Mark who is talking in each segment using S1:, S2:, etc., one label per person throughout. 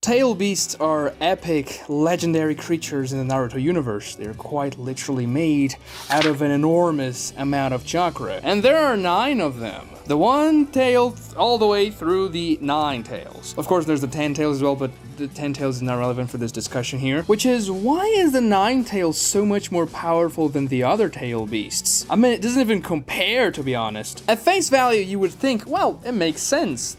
S1: Tail beasts are epic, legendary creatures in the Naruto universe. They're quite literally made out of an enormous amount of chakra. And there are 9 of them. The 1 tail all the way through the 9 tails. Of course, there's the 10 tails as well, but the 10 tails is not relevant for this discussion here. Which is, why is the 9 tails so much more powerful than the other tail beasts? I mean, it doesn't even compare, to be honest. At face value, you would think, well, it makes sense.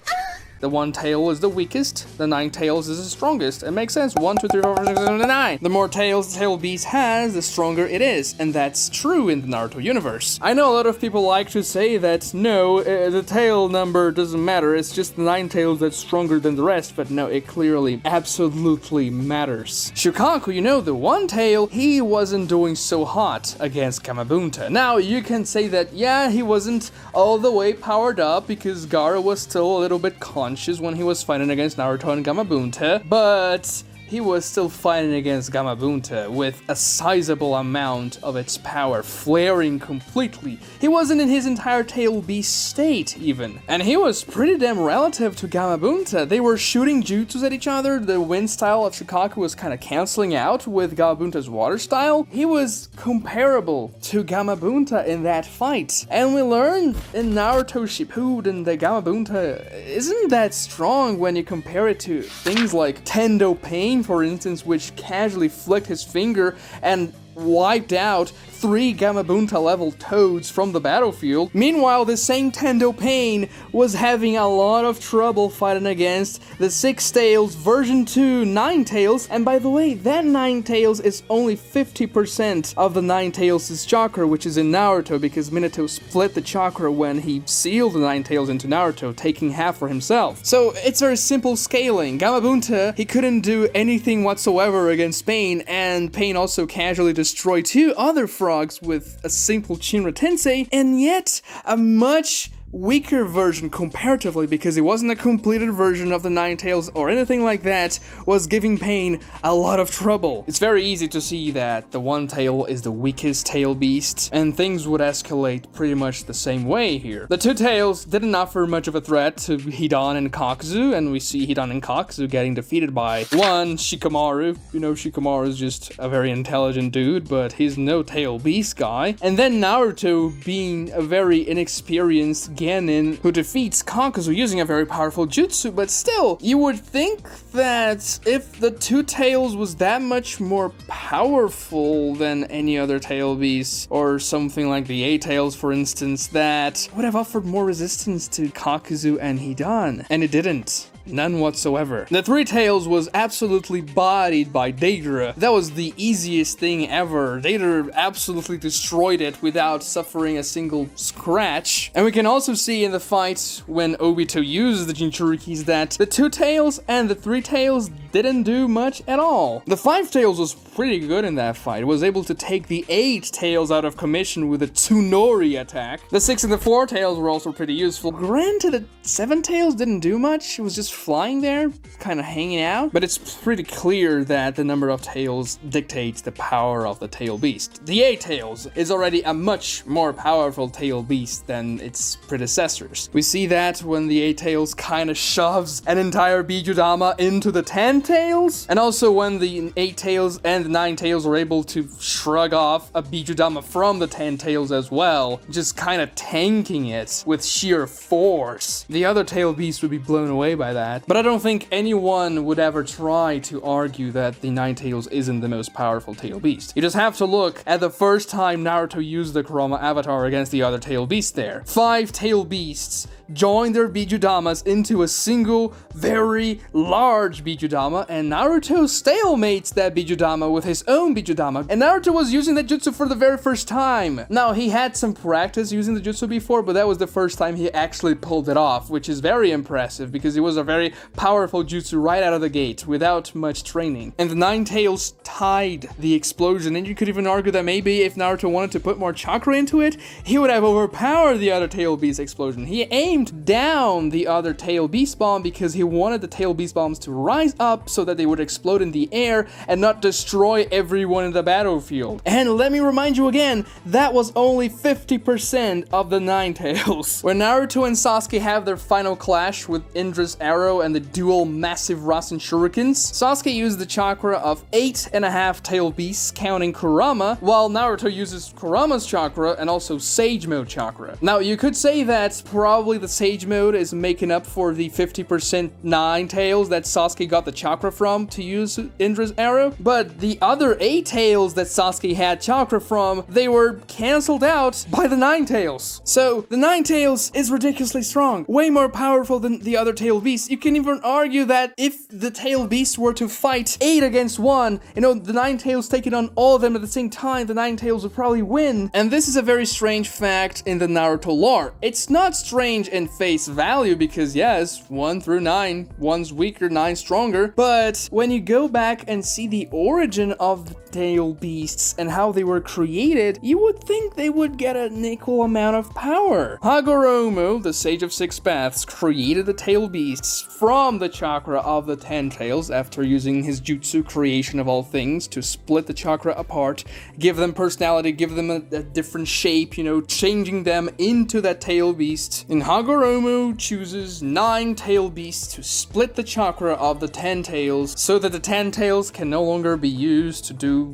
S1: The 1 tail is the weakest, the 9 tails is the strongest. It makes sense. 1, 2, 3, 4, 5, 6, 7, 8, 9. The more tails the tail beast has, the stronger it is. And that's true in the Naruto universe. I know a lot of people like to say that, no, the tail number doesn't matter. It's just the 9 tails that's stronger than the rest. But no, it clearly, absolutely matters. Shukaku, you know, the 1 tail, he wasn't doing so hot against Gamabunta. Now, you can say that, yeah, he wasn't all the way powered up because Gaara was still a little bit conscious when he was fighting against Naruto and Gamabunta, but he was still fighting against Gamabunta with a sizable amount of its power flaring completely. He wasn't in his entire tail beast state even. And he was pretty damn relative to Gamabunta. They were shooting jutsus at each other. The wind style of Shukaku was kind of canceling out with Gamabunta's water style. He was comparable to Gamabunta in that fight. And we learned in Naruto Shippuden that Gamabunta isn't that strong when you compare it to things like Tendo Pain, for instance, which casually flicked his finger and wiped out 3 Gamabunta level toads from the battlefield. Meanwhile, the same Tendo Pain was having a lot of trouble fighting against the 6 tails version 2 9 tails. And by the way, that 9 tails is only 50% of the 9 tails' chakra, which is in Naruto, because Minato split the chakra when he sealed the 9 tails into Naruto, taking half for himself. So it's very simple scaling. Gamabunta, he couldn't do anything whatsoever against Pain, and Pain also casually destroyed 2 other frogs with a simple Shinra Tensei, and yet a much weaker version comparatively, because it wasn't a completed version of the 9 tails or anything like that, was giving Pain a lot of trouble. It's very easy to see that the 1 tail is the weakest tail beast, and things would escalate pretty much the same way here. The 2 tails didn't offer much of a threat to Hidan and Kakuzu, and we see Hidan and Kakuzu getting defeated by 1 Shikamaru. You know, Shikamaru is just a very intelligent dude, but he's no tail beast guy. And then Naruto being a very inexperienced Genin who defeats Kakuzu using a very powerful jutsu, but still, you would think that if the 2 tails was that much more powerful than any other tail beast, or something like the 8 tails for instance, that would have offered more resistance to Kakuzu and Hidan, and it didn't. None whatsoever. The 3 tails was absolutely bodied by Deidara. That was the easiest thing ever. Deidara absolutely destroyed it without suffering a single scratch. And we can also see in the fight when Obito uses the Jinchurikis that the 2 tails and the 3 tails didn't do much at all. The 5 tails was pretty good in that fight. It was able to take the 8 tails out of commission with a Tsunori attack. The 6 and the 4 tails were also pretty useful. Granted, the 7 tails didn't do much. It was just flying there, kind of hanging out. But it's pretty clear that the number of tails dictates the power of the tail beast. The 8 tails is already a much more powerful tail beast than its predecessors. We see that when the 8 tails kind of shoves an entire Bijuudama into the 10 tails, and also when the 8 tails and the 9 tails are able to shrug off a Bijuudama from the 10 tails as well, just kind of tanking it with sheer force. The other tail beast would be blown away by that. But I don't think anyone would ever try to argue that the 9 tails isn't the most powerful tail beast. You just have to look at the first time Naruto used the Kurama Avatar against the other tail beast there. 5 tail beasts join their Bijuudamas into a single, very large Bijuudama, and Naruto stalemates that Bijuudama with his own Bijuudama, and Naruto was using that jutsu for the very first time. Now, he had some practice using the jutsu before, but that was the first time he actually pulled it off, which is very impressive, because it was a very powerful jutsu right out of the gate, without much training. And the 9 tails tied the explosion, and you could even argue that maybe if Naruto wanted to put more chakra into it, he would have overpowered the other tail beast explosion. He aimed down the other tail beast bomb because he wanted the tail beast bombs to rise up so that they would explode in the air and not destroy everyone in the battlefield. And let me remind you again, that was only 50% of the 9 tails. When Naruto and Sasuke have their final clash with Indra's arrow arrow and the dual massive Rasen shurikens, Sasuke used the chakra of 8.5 tail beasts, counting Kurama, while Naruto uses Kurama's chakra and also Sage Mode chakra. Now, you could say that probably the Sage Mode is making up for the 50% 9 tails that Sasuke got the chakra from to use Indra's arrow, but the other 8 tails that Sasuke had chakra from, they were cancelled out by the 9 tails. So, the 9 tails is ridiculously strong, way more powerful than the other tail beasts. You can even argue that if the tail beasts were to fight 8 against 1, the 9 tails taking on all of them at the same time, the 9 tails would probably win. And this is a very strange fact in the Naruto lore. It's not strange in face value because yes, 1 through 9, 1's weaker, 9's stronger, but when you go back and see the origin of the tail beasts and how they were created, you would think they would get an equal amount of power. Hagoromo, the Sage of Six Paths, created the tail beasts from the chakra of the 10 tails after using his jutsu creation of all things to split the chakra apart, give them personality, give them a different shape, changing them into that tail beast. And Hagoromo chooses 9 tail beasts to split the chakra of the 10 tails so that the 10 tails can no longer be used to do,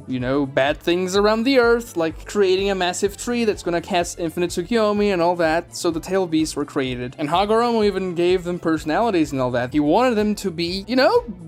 S1: bad things around the earth, like creating a massive tree that's gonna cast infinite Tsukiyomi and all that. So the tail beasts were created. And Hagoromo even gave them personalities and all that. He wanted them to be,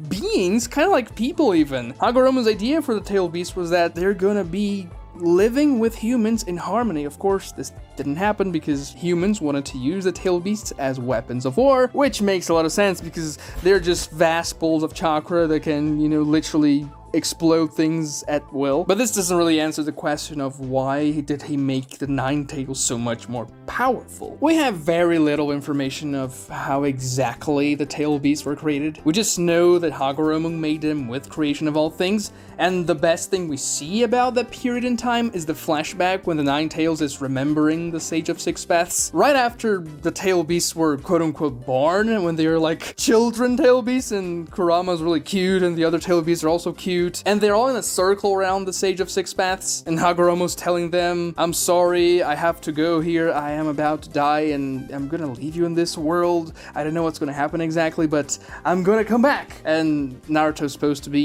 S1: beings, kind of like people even. Hagoromo's idea for the tail beast was that they're gonna be living with humans in harmony. Of course, this didn't happen because humans wanted to use the tail beasts as weapons of war, which makes a lot of sense because they're just vast balls of chakra that can, literally explode things at will. But this doesn't really answer the question of why did he make the 9 tails so much more powerful. We have very little information of how exactly the tail beasts were created. We just know that Hagoromo made them with creation of all things, and the best thing we see about that period in time is the flashback when the 9 tails is remembering the Sage of Six Paths. Right after the tail beasts were quote-unquote born, when they were like children tail beasts, and Kurama's really cute and the other tail beasts are also cute, and they're all in a circle around the Sage of Six Paths, and Hagoromo's telling them, I'm sorry, I have to go here, I am about to die, and I'm gonna leave you in this world. I don't know what's gonna happen exactly, but I'm gonna come back. And Naruto's supposed to be,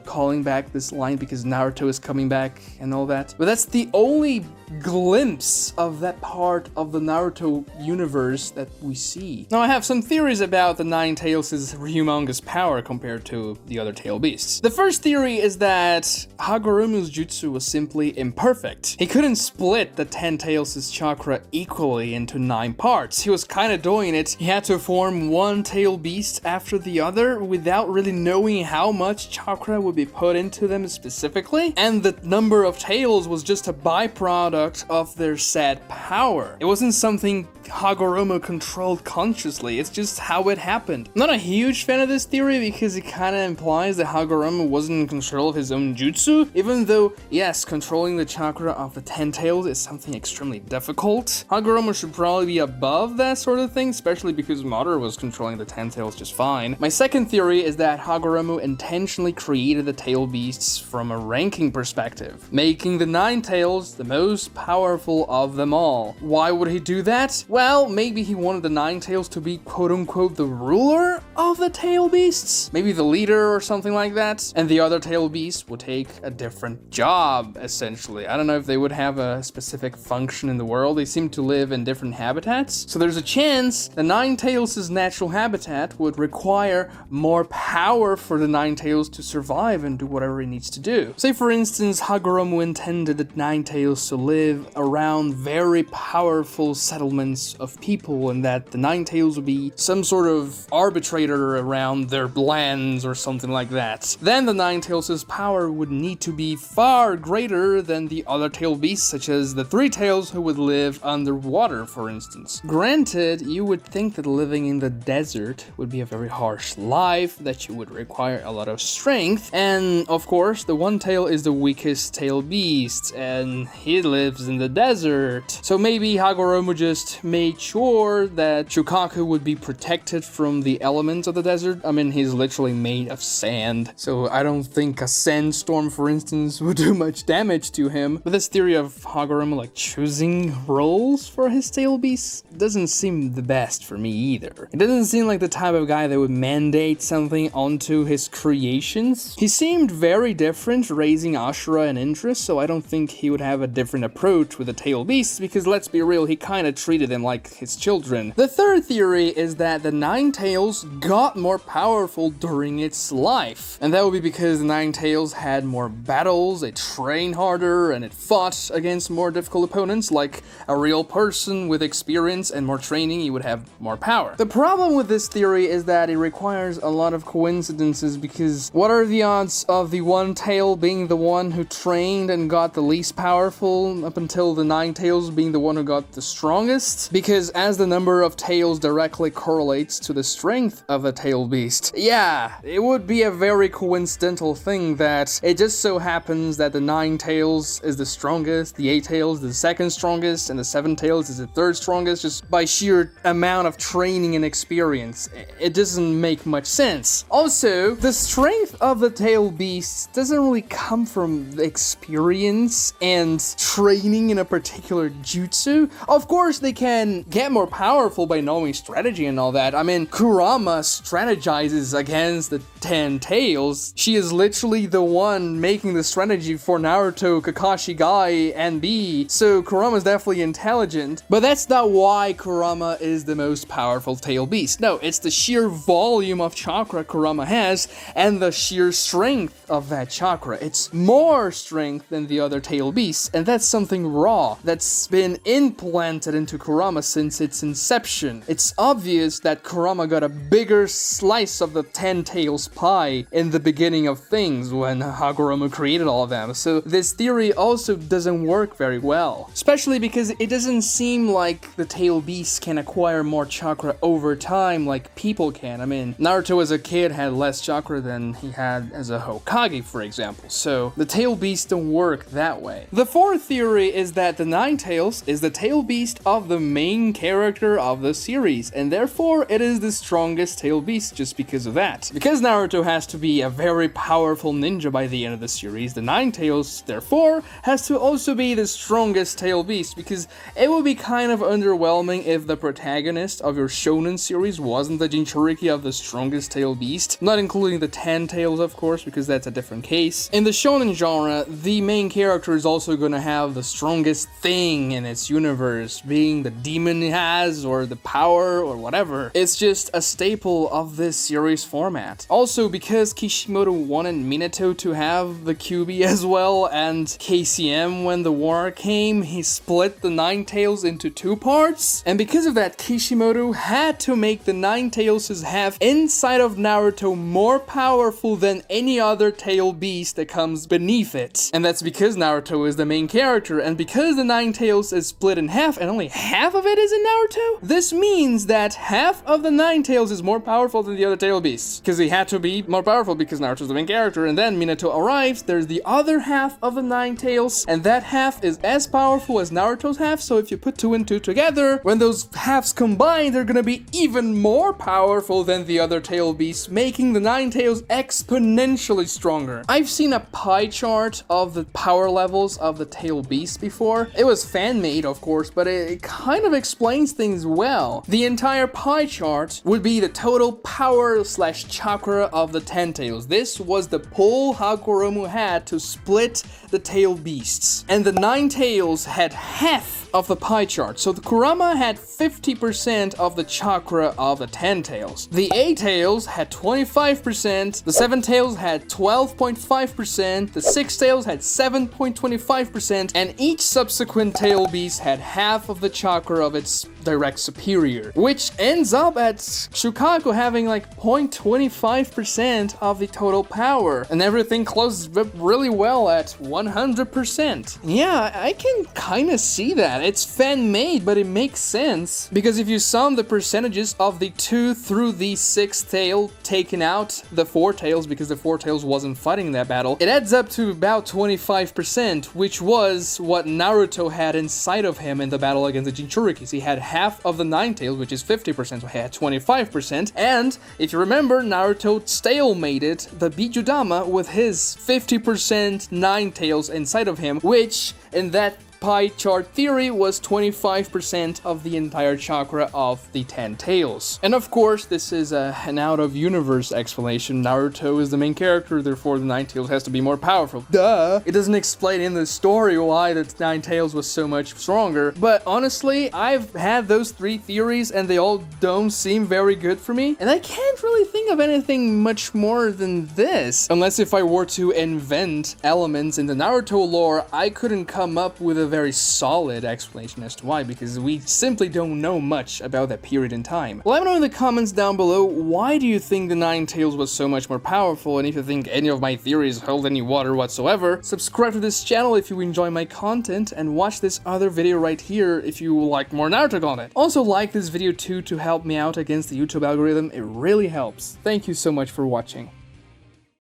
S1: calling back this line because Naruto is coming back and all that. But that's the only glimpse of that part of the Naruto universe that we see. Now, I have some theories about the 9 tails' humongous power compared to the other tail beasts. The first theory is that Hagoromo's jutsu was simply imperfect. He couldn't split the 10 tails' chakra equally into 9 parts. He was kind of doing it. He had to form one tail beast after the other without really knowing how much chakra would be put into them specifically, and the number of tails was just a byproduct of their said power. It wasn't something Hagoromo controlled consciously, it's just how it happened. I'm not a huge fan of this theory because it kind of implies that Hagoromo wasn't in control of his own jutsu, even though, yes, controlling the chakra of the 10 tails is something extremely difficult. Hagoromo should probably be above that sort of thing, especially because Madara was controlling the 10 tails just fine. My second theory is that Hagoromo intentionally created the tail beasts from a ranking perspective, making the 9 tails the most powerful of them all. Why would he do that? Well, maybe he wanted the 9 tails to be quote-unquote the ruler of the tail beasts, maybe the leader or something like that, and the other tail beasts would take a different job, essentially. I don't know if they would have a specific function in the world. They seem to live in different habitats, so there's a chance the 9 tails' natural habitat would require more power for the 9 tails to survive and do whatever it needs to do. Say, for instance, Hagoromo intended the 9 tails to live around very powerful settlements of people, and that the 9 tails would be some sort of arbitrator around their lands or something like that. Then the 9 tails' power would need to be far greater than the other tail beasts, such as the 3 tails who would live underwater, for instance. Granted, you would think that living in the desert would be a very harsh life, that you would require a lot of strength, and of course, the 1 tail is the weakest tail beast, and he lives in the desert. So maybe Hagoromo just made sure that Shukaku would be protected from the elements elements of the desert. I mean, he's literally made of sand, so I don't think a sandstorm, for instance, would do much damage to him. But this theory of Hagoromo like choosing roles for his tail beasts doesn't seem the best for me either. It doesn't seem like the type of guy that would mandate something onto his creations. He seemed very different raising Ashura and Indra, so I don't think he would have a different approach with the tail beasts, because let's be real, he kind of treated them like his children. The third theory is that the Nine Tails got more powerful during its life, and that would be because the Nine Tails had more battles, it trained harder, and it fought against more difficult opponents. Like a real person with experience and more training, you would have more power. The problem with this theory is that it requires a lot of coincidences, because what are the odds of the one tail being the one who trained and got the least powerful up until the Nine Tails being the one who got the strongest? Because as the number of tails directly correlates to the strength of a tail beast, yeah, it would be a very coincidental thing that it just so happens that the Nine Tails is the strongest, the Eight Tails is the second strongest, and the Seven Tails is the third strongest, just by sheer amount of training and experience. It doesn't make much sense. Also, the strength of the tail beasts doesn't really come from experience and training in a particular jutsu. Of course, they can get more powerful by knowing strategy and all that. I mean, Kurama strategizes against the 10 tails. She is literally the one making the strategy for Naruto, Kakashi, Guy, and B. So Kurama is definitely intelligent, but that's not why Kurama is the most powerful tail beast. No, it's the sheer volume of chakra Kurama has and the sheer strength of that chakra. It's more strength than the other tail beasts, and that's something raw that's been implanted into Kurama since its inception. It's obvious that Kurama got a bigger slice of the 10 tails pie in the beginning of things when Hagoromo created all of them, so this theory also doesn't work very well, especially because it doesn't seem like the tail beasts can acquire more chakra over time like people can. I mean, Naruto as a kid had less chakra than he had as a Hokage, for example, so the tail beasts don't work that way. The fourth theory is that the Nine Tails is the tail beast of the main character of the series, and therefore it is the strongest tail beast just because of that. Because Naruto has to be a very powerful ninja by the end of the series, the Nine Tails, therefore, has to also be the strongest tail beast, because it would be kind of underwhelming if the protagonist of your shonen series wasn't the Jinchuriki of the strongest tail beast, not including the 10 tails, of course, because that's a different case. In the shonen genre, the main character is also gonna have the strongest thing in its universe, being the demon he has, or the power, or whatever. It's just a staple of this series format. Also, because Kishimoto wanted Minato to have the Kyuubi as well, and KCM, when the war came, he split the Nine Tails into 2 parts, and because of that, Kishimoto had to make the Nine Tails have inside of Naruto more powerful than any other tail beast that comes beneath it. And that's because Naruto is the main character, and because the Nine Tails is split in half and only half of it is in Naruto, this means that half of the Nine Tails is more powerful than the other tail beasts, because he had to be more powerful because Naruto's the main character, and then Minato arrives, there's the other half of the Nine Tails, and that half is as powerful as Naruto's half, so if you put 2 and 2 together, when those halves combine, they're gonna be even more powerful than the other tail beasts, making the Nine Tails exponentially stronger. I've seen a pie chart of the power levels of the tail beasts before. It was fan-made, of course, but it kind of explains things well. The entire pie chart would be the total power / chakra of the 10 tails. This was the pull Hagoromo had to split the tail beasts, and the 9 tails had half of the pie chart. So the Kurama had 50% of the chakra of the 10 tails. The 8 tails had 25%, the 7 tails had 12.5%, the 6 tails had 7.25%, and each subsequent tail beast had half of the chakra of its direct superior, which ends up at Shukaku having like 0.25% of the total power, and everything closes up really well at 100%. Yeah, I can kind of see that. It's fan-made, but it makes sense, because if you sum the percentages of the 2 through the 6th tail, taking out the 4 tails, because the 4 tails wasn't fighting in that battle, it adds up to about 25%, which was what Naruto had inside of him in the battle against the Jinchurikis. He had half of the 9 tails, which is 50%, so he had 25%, 50%. And if you remember, Naruto stalemated the Bijuudama with his 50% 9 tails inside of him, which in that pie chart theory was 25% of the entire chakra of the 10 tails. And of course, this is an out-of-universe explanation. Naruto is the main character, therefore the 9 tails has to be more powerful. Duh! It doesn't explain in the story why the 9 tails was so much stronger, but honestly, I've had those 3 theories and they all don't seem very good for me, and I can't really think of anything much more than this. Unless if I were to invent elements in the Naruto lore, I couldn't come up with a very solid explanation as to why, because we simply don't know much about that period in time. Let me know in the comments down below, why do you think the 9 tails was so much more powerful, and if you think any of my theories hold any water whatsoever. Subscribe to this channel if you enjoy my content, and watch this other video right here if you like more Naruto content. Also like this video too to help me out against the YouTube algorithm, it really helps. Thank you so much for watching.